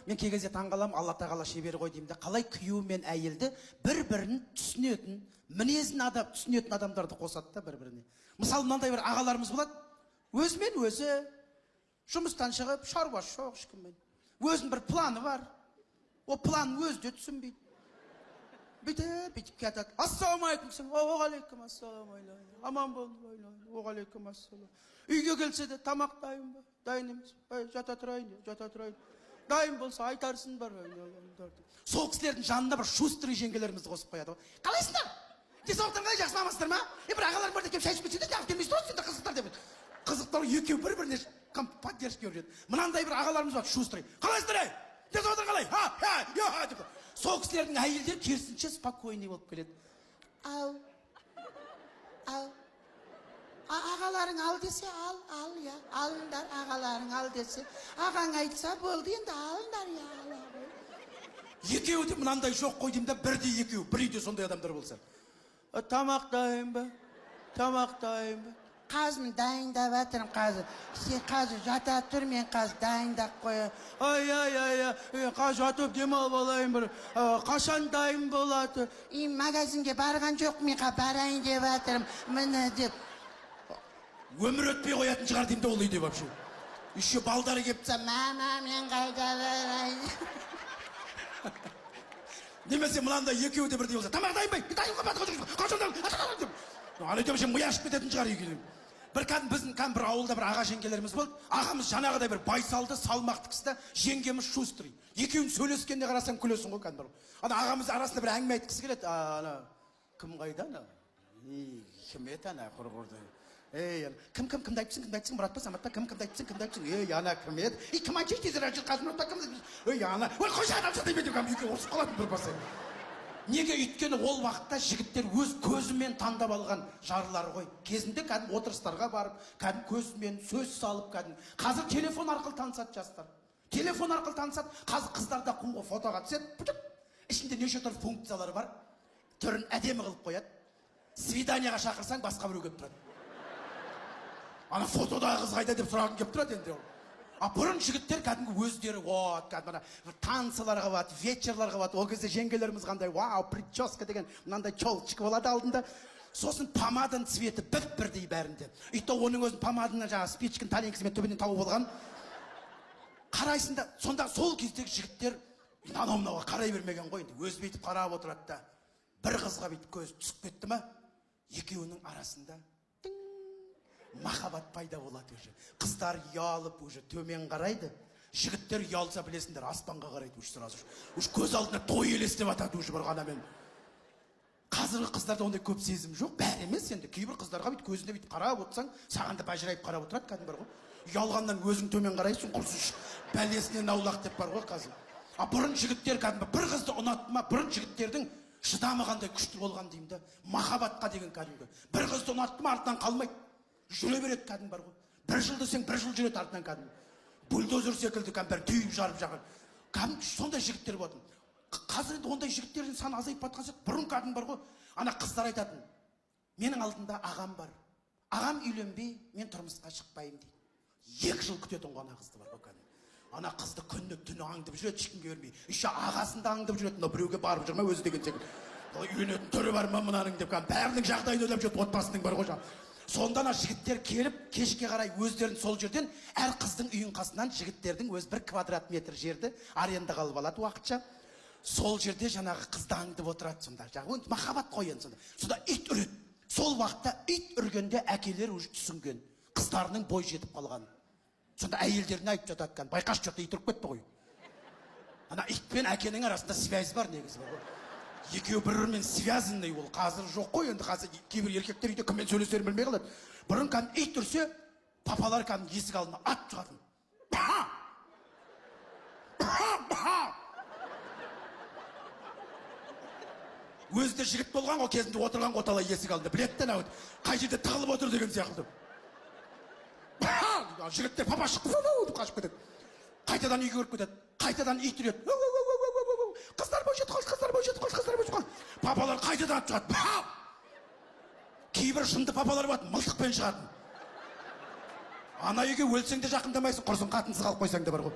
мен кей кезде таңғаламын, Алла тағала шебер ғой деймін де, қалай күйеу мен әйелді бір-бірін түсінетін, мінезін түсінетін адамдарды қосады да бір-біріне. Мысалы, мынандай бір ағаларымыз болады, өзімен өзі жұмыстан шығып, шаруасы жоқ ешкіммен. Өзінің бір планы бар. О планын өзі де түсінбейді. Бүйтіп кетеді. Ассалаумалейкум сен. Оғалейкум ассалаумалейкум. Аман бол. Оғалейкум ассалам. Үйге келсе де тамақ дайын ба? Дайын емес. Жата тұрайын. Дайын болса айтарсың бар. Сол кісілердің жанында бір шустрый жеңгелерімізді қосып қояды. Қалайсыңдар? Денсаулықтарың қалай, жақсы амансыңдар ма? Бір ағаларың бар деп шай ішіп кетсе де алып келмейсіз ғой сендер қызықтар деп. Қызықтар екеуі бір-біріне поддержка береді. Мынандай бір ағаларымыз бар, шустрый. Қалайсыңдар ей? Денсаулықтарың қалай? Деп. Сол кісілердің әйелдері керісінше спокойный болып келеді. Ал. Ағаларың ал десе, ал, я. Алыңдар, ағаларың ал десе. Ағаң айтса болды, енді алыңдар, я. Екеуі де мынандай жоқ қой деймін да, бірдей екеуі, бір үйде сондай адамдар болса. Тамақ дайын ба? Қазір дайындап жатырмын қазір. Сен қазір жата тұр, мен қазір дайындап қоя. Қазір жатып демалып алайын бір. Қашан дайын болады? Магазинге барған жоқ, мен барайын деп жатырмын. Міне деп. Өмір өтпей қоятын шығар деймін де ол үйде вообще. Еще балдары кепті, мама, мен қайда барайын. Немесе мынандай екеуі де бірдей болса, тамақ дайын бай, дайын қой, ана деп миы ашып кететін шығар үйге. Біздің бір ауылда бір аға жеңгелеріміз болды. Ағамыз жаңағыдай бір байсалды, салмақты кісі, жеңгеміз шустрый. Екеуін сөйлескенде қарасаң күлесің ғой кәдімгі. Ана ағамыз арасында бір әңгіме айтқысы келеді. Ана кім қайда ана? Кім еді ана құрғырды? Кімді айтыпсың, Мұрат па, Самат па, кімді айтыпсың? Ана кім еді? Кім айтшы тезірек жыл қазір Мұрат па, кімді? Ана, қойшы адам шыдай бетім кәм, үйге орысып қалатын бір басы. Неге? Өйткені ол вақытта жігіттер өз көзімен таңдап алған жарлары ғой. Кезінде кәдім отырыстарға барып, кәдім көзімен сөз салып кәдім. Қазір телефон арқылы танысады жастар. Телефон арқылы танысады. Қазір қыздарда құмға фотоға түседі. Ішінде неше түрлі функциялары бар. Түрін әдемі қылып қояды. Свиданияға шақырсаң басқа біреу келіп тұрады. Ана фотодағы қыз қайда деп сұрағың келіп тұрады енді ол. Бұрын жігіттер кәдімгі өздері, танцыларға бат, вечерларға бат. Ол кезде жеңгелеріміз қандай, прическа деген, мынандай чолчик болады алдында. Сосын помаданың цветі бір-бірдей бәрінде. Үйті оның өзін помадының жаңа спичкін таленкісімен төбенен тауып алған. Қарайсында, сонда сол кездегі жігіттер анау-мынауға қарай бермеген ғой, өз бейтіп қарап отырады да. Бір қызға бейтіп көз түсіп кетті ма, екеуінің арасында махаббат пайда болады уже. Қыздар ұялып уже төмен қарайды. Жігіттер ұялса білесіңдер, аспанға қарайды уже сразу. Уже көз алдына той елестеп атады уже бір ғанамен. Қазіргі қыздарда ондай көп сезім жоқ, бәрі емес енді. Кейбір қыздарға бүйтіп көзіне бүйтіп қарап отырсаң, саған да бажырайып қарап отырады кәдімгі бар ғой. Ұялғаннан өзің төмен қарайсың, құрсын бәлесінен аулақ деп бар ғой қазір. Бұрын жігіттер кәдімгі бір қызды ұнатты ма, бұрын жігіттердің шыдамы қандай күшті болған деймін да. Махаббатқа деген кәдімгі. Бір қызды ұнатты ма, артынан қалмайды. Жүре береді кәдім бар ғой. Бір жыл десең, бір жыл жүреді артынан кәдім. Бульдозер секілді кәдім түйіп жарып жағыр. Кәдім сондай жігіттер болатын. Қазір енді ондай жігіттердің саны азайып батқан сияқты. Бұрын кәдім бар ғой. Ана қыздар айтатын. Менің алдында ағам бар. Ағам үйленбей, мен тұрмысқа шықпаймын дейді. 2 жыл күтетін ғой ана қызды бар ғой кәдім. Ана қызды күні түні аңдып жүреді, ешкімге бермей. Еще ағасын да аңдып жүреді, біреуге барып жүрме өзі деген секілді. Үйленетін түрі бар ма мынаның деп кәдім. Бәрінің жағдайын ойлап жүреді, отбасының бар ғой. Сонда ана жігіттер келіп, кешке қарай өздерін сол жерден, әр қыздың үйін қасынан жігіттердің өз 1 квадрат метр жерді арендаға алып алады уақытша. Сол жерде жаңағы қызды аңдып отырады сонда. Жаңағы махаббат қой енді сонда. Сонда ит үреді. Сол уақытта ит үргенде әкелер уже түсінген. Қыздарының бой жетіп қалған. Сонда әйелдеріне айтып жатады кән. Байқаш жоқта ит үріп кетті ғой. Ана ит пен әкенің арасында связь бар негізі бар ғой. Екеуі бір-бірімен связанный ол. Қазір жоқ қой енді, қазір кейбір еркектер үйде кіммен сөйлесерін білмей қалады. Бұрын кән ит үрсе, папалар кән есік алдына ат шығатын. Өзі де жігіт болған ғой, кезінде отырған қоталай есік алдында. Білеттен әуіт, қай жерде тығылып отыр деген сияқты. Жігіттер папа шықты, қашып кетеді. Қайтадан үйге көріп кетеді. Қайтадан ит үреді. Қыздар бой жетіп қалды. Папалар қайтадан ат шығады. Кейбір шынды папалар болады, мылтықпен шығатын. Ана үйге өлсең де жақындамайсың, құрсын қатынсыз қалып қойсаң да бар ғой.